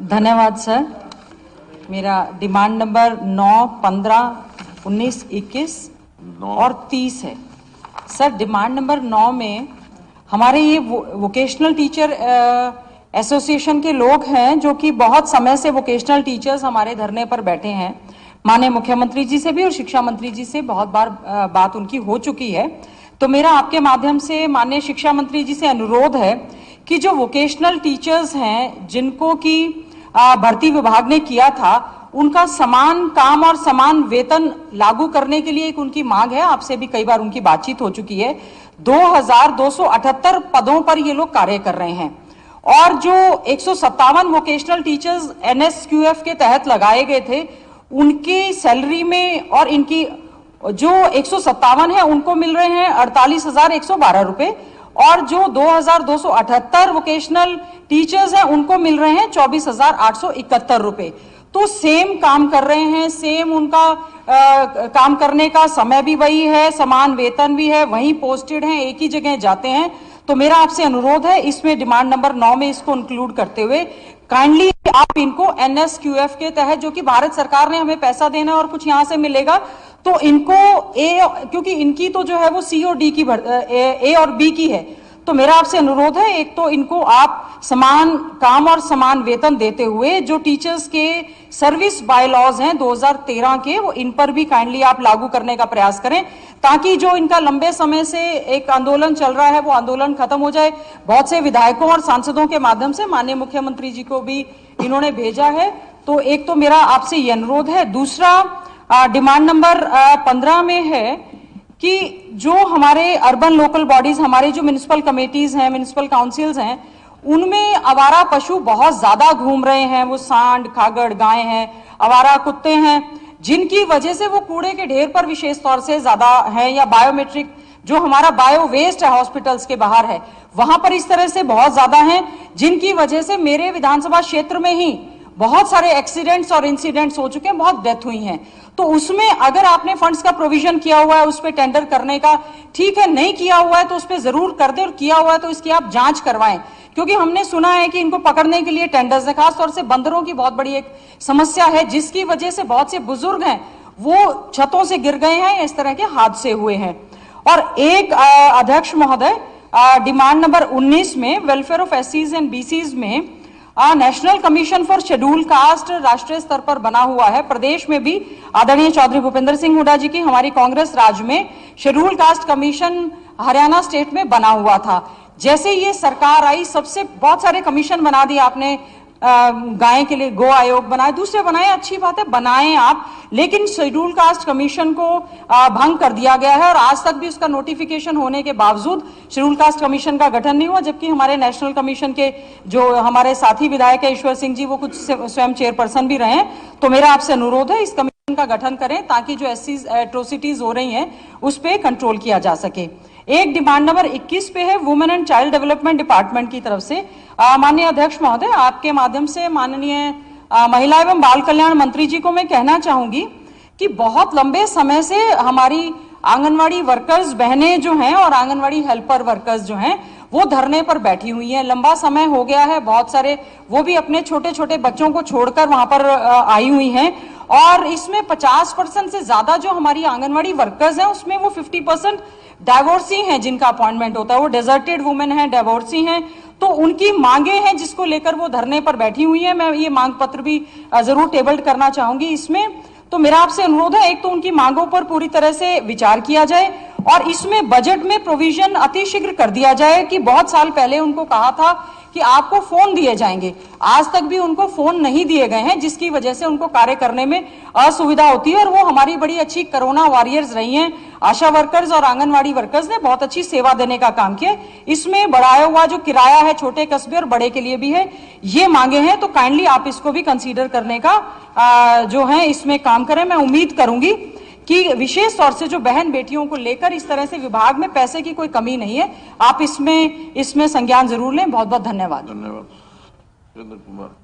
धन्यवाद सर। मेरा demand number 9, 15, 19, 21 और 30 है। सर डिमांड नंबर 9 में हमारे ये वोकेशनल टीचर एसोसिएशन के लोग हैं जो कि बहुत समय से वोकेशनल टीचर्स हमारे धरने पर बैठे हैं। माननीय मुख्यमंत्री जी से भी और शिक्षा मंत्री जी से बहुत बार बात उनकी हो चुकी है। तो मेरा आपके माध्यम से माननीय शिक्षा मंत्री जी से अनुरोध है कि जो वोकेशनल टीचर्स हैं जिनको कि भर्ती विभाग ने किया था, उनका समान काम और समान वेतन लागू करने के लिए एक उनकी मांग है। आपसे भी कई बार उनकी बातचीत हो चुकी है। 2278 पदों पर ये लोग कार्य कर रहे हैं और जो 157 वोकेशनल टीचर्स NSQF के तहत लगाए गए थे, उनकी सैलरी में और इनकी जो 157 है उनको मिल रहे हैं 48,112 रुपए और जो 2278 वोकेशनल टीचर्स हैं उनको मिल रहे हैं 24,871 रुपए। तो सेम काम कर रहे हैं, सेम उनका काम करने का समय भी वही है, समान वेतन भी है, वहीं पोस्टेड हैं, एक ही जगह जाते हैं। तो मेरा आपसे अनुरोध है इसमें डिमांड नंबर 9 में इसको इंक्लूड करते हुए काइंडली आप इनको NSQF के तहत, जो कि भारत सरकार ने हमें पैसा देना और कुछ यहां से मिलेगा, तो इनको क्योंकि इनकी तो जो है वो C और D की A और B की है। तो मेरा आपसे अनुरोध है, एक तो इनको आप समान काम और समान वेतन देते हुए जो टीचर्स के सर्विस बायलॉज हैं 2013 के, वो इन पर भी काइंडली आप लागू करने का प्रयास करें, ताकि जो इनका लंबे समय से एक आंदोलन चल रहा है वो आंदोलन खत्म हो जाए। बहुत से विधायकों और सांसदों के माध्यम से माननीय मुख्यमंत्री जी को भी इन्होंने भेजा है। तो एक तो मेरा आपसे ये अनुरोध है। दूसरा डिमांड नंबर 15 में है कि जो हमारे अर्बन लोकल बॉडीज, हमारे जो म्युनिसिपल कमेटीज हैं, म्युनिसिपल काउंसिल्स हैं, उनमें आवारा पशु बहुत ज्यादा घूम रहे हैं। वो सांड, खागड़, गाय हैं, आवारा कुत्ते हैं, जिनकी वजह से वो कूड़े के ढेर पर विशेष तौर से ज्यादा है, या बायोमेट्रिक जो हमारा बायो वेस्ट है हॉस्पिटल्स के बाहर है, वहां पर इस तरह से बहुत ज्यादा है, जिनकी वजह से मेरे विधानसभा क्षेत्र में ही बहुत सारे एक्सीडेंट्स और इंसिडेंट्स हो चुके हैं, बहुत डेथ हुई हैं। तो उसमें अगर आपने फंड्स का प्रोविजन किया हुआ है उस पर टेंडर करने का, ठीक है, नहीं किया हुआ है तो उस पर जरूर कर दे, और किया हुआ है तो इसकी आप जांच करवाएं, क्योंकि हमने सुना है कि इनको पकड़ने के लिए टेंडर्स है। खासतौर से बंदरों की बहुत बड़ी एक समस्या है, जिसकी वजह से बहुत से बुजुर्ग हैं वो छतों से गिर गए हैं, इस तरह के हादसे हुए हैं। और एक अध्यक्ष महोदय, डिमांड नंबर 19 में welfare of SCs and BCs में national commission for schedule caste राष्ट्रीय स्तर पर बना हुआ है। प्रदेश में भी आदरणीय चौधरी भूपेंद्र सिंह हुड्डा जी की हमारी कांग्रेस राज में schedule caste commission Haryana state में बना हुआ था। जैसे ये सरकार आई, सबसे बहुत सारे कमीशन बना दिए आपने, गाय के लिए गो आयोग बनाए, दूसरे बनाए, अच्छी बात है, बनाए आप, लेकिन शेड्यूल कास्ट कमीशन को भंग कर दिया गया है और आज तक भी उसका नोटिफिकेशन होने के बावजूद शेड्यूल कास्ट कमीशन का गठन नहीं हुआ। जबकि हमारे नेशनल कमीशन के जो हमारे साथी विधायक है ईश्वर सिंह जी, वो कुछ स्वयं चेयरपर्सन भी रहे हैं। तो मेरा आपसे अनुरोध है इस कमीशन का गठन करें, ताकि जो ऐसी एट्रोसिटीज हो रही हैं उस पर कंट्रोल किया जा सके। एक डिमांड नंबर 21 पे है women and child development department की तरफ से। माननीय अध्यक्ष महोदय, आपके माध्यम से माननीय महिला एवं बाल कल्याण मंत्री जी को मैं कहना चाहूंगी कि बहुत लंबे समय से हमारी आंगनवाड़ी वर्कर्स बहनें जो हैं और आंगनवाड़ी हेल्पर वर्कर्स जो हैं वो धरने पर बैठी हुई हैं। लंबा समय हो गया है, बहुत सारे वो भी अपने छोटे छोटे बच्चों को छोड़कर वहां पर आई हुई हैं, और इसमें 50% से ज्यादा जो हमारी आंगनवाड़ी वर्कर्स हैं उसमें वो 50% डाइवोर्सी हैं, जिनका अपॉइंटमेंट होता है, वो डेजर्टेड वुमेन हैं, डाइवोर्सी हैं। तो उनकी मांगे हैं जिसको लेकर वो धरने पर बैठी हुई है। मैं ये मांग पत्र भी जरूर टेबल्ड करना चाहूंगी इसमें। तो मेरा आपसे अनुरोध है, एक तो उनकी मांगों पर पूरी तरह से विचार किया जाए और इसमें बजट में प्रोविजन अतिशीघ्र कर दिया जाए कि बहुत साल पहले उनको कहा था कि आपको फोन दिए जाएंगे, आज तक भी उनको फोन नहीं दिए गए हैं, जिसकी वजह से उनको कार्य करने में असुविधा होती है। और वो हमारी बड़ी अच्छी कोरोना वॉरियर्स रही हैं। आशा वर्कर्स और आंगनवाड़ी वर्कर्स ने बहुत अच्छी सेवा देने का काम किया। इसमें बढ़ाया हुआ जो किराया है छोटे कस्बे और बड़े के लिए भी है, ये मांगे हैं, तो काइंडली आप इसको भी कंसीडर करने का जो है इसमें काम करें। मैं उम्मीद करूंगी कि विशेष तौर से जो बहन बेटियों को लेकर इस तरह से विभाग में पैसे की कोई कमी नहीं है, आप इसमें संज्ञान जरूर लें। बहुत बहुत धन्यवाद। धन्यवाद।